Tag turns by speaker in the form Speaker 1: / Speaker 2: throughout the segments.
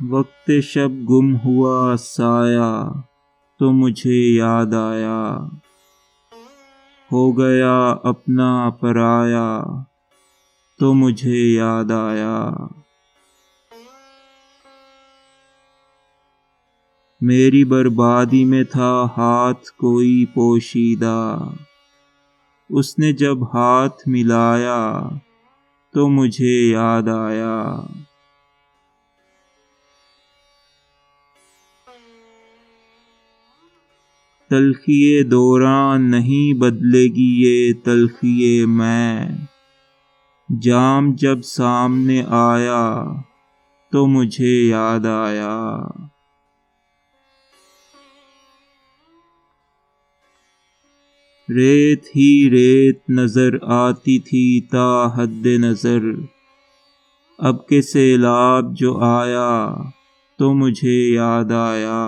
Speaker 1: وقت شب گم ہوا سایہ تو مجھے یاد آیا، ہو گیا اپنا پرایا تو مجھے یاد آیا۔ میری بربادی میں تھا ہاتھ کوئی پوشیدہ، اس نے جب ہاتھ ملایا تو مجھے یاد آیا۔ تلخی دوران نہیں بدلے گی یہ تلخی میں، جام جب سامنے آیا تو مجھے یاد آیا۔ ریت ہی ریت نظر آتی تھی تا حد نظر، اب کے سیلاب جو آیا تو مجھے یاد آیا۔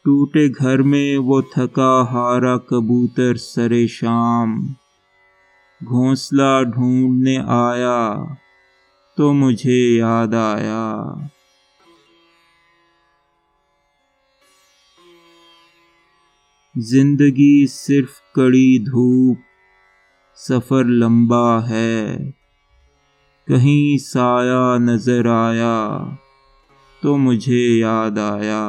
Speaker 1: ٹوٹے گھر میں وہ تھکا ہارا کبوتر سر شام، گھونسلہ ڈھونڈنے آیا تو مجھے یاد آیا۔ زندگی صرف کڑی دھوپ، سفر لمبا ہے، کہیں سایہ نظر آیا تو مجھے یاد آیا۔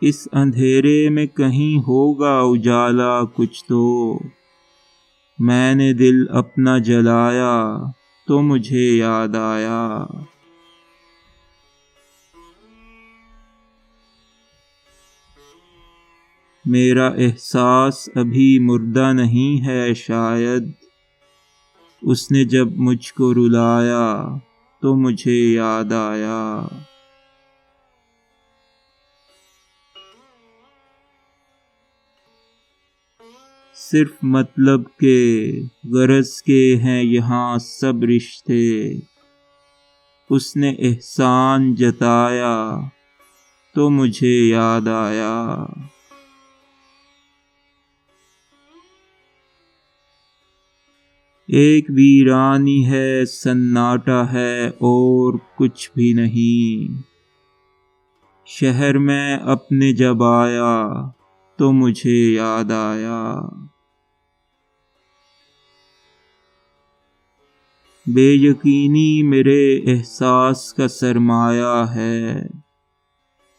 Speaker 1: اس اندھیرے میں کہیں ہوگا اجالا کچھ تو، میں نے دل اپنا جلایا تو مجھے یاد آیا۔ میرا احساس ابھی مردہ نہیں ہے شاید، اس نے جب مجھ کو رلایا تو مجھے یاد آیا۔ صرف مطلب کے غرض کے ہیں یہاں سب رشتے، اس نے احسان جتایا تو مجھے یاد آیا۔ ایک ویرانی ہے سناٹا ہے اور کچھ بھی نہیں، شہر میں اپنے جب آیا تو مجھے یاد آیا۔ بے یقینی میرے احساس کا سرمایہ ہے،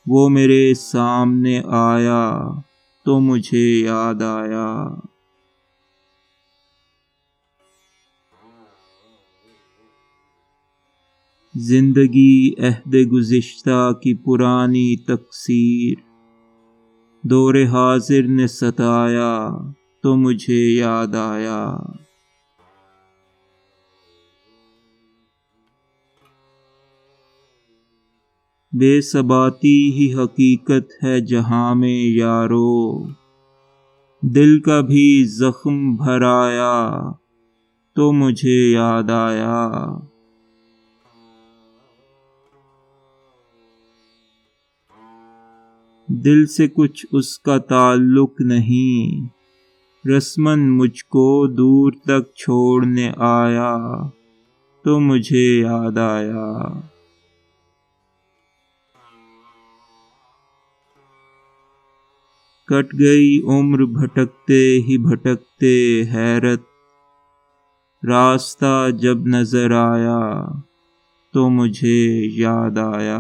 Speaker 1: وہ میرے سامنے آیا تو مجھے یاد آیا۔ زندگی عہد گزشتہ کی پرانی تقصیر، دور حاضر نے ستایا تو مجھے یاد آیا۔ بے ثباتی ہی حقیقت ہے جہاں میں یارو، دل کا بھی زخم بھر آیا تو مجھے یاد آیا۔ دل سے کچھ اس کا تعلق نہیں، رسماً مجھ کو دور تک چھوڑنے آیا تو مجھے یاد آیا۔ کٹ گئی عمر بھٹکتے ہی بھٹکتے حیرت، راستہ جب نظر آیا تو مجھے یاد آیا۔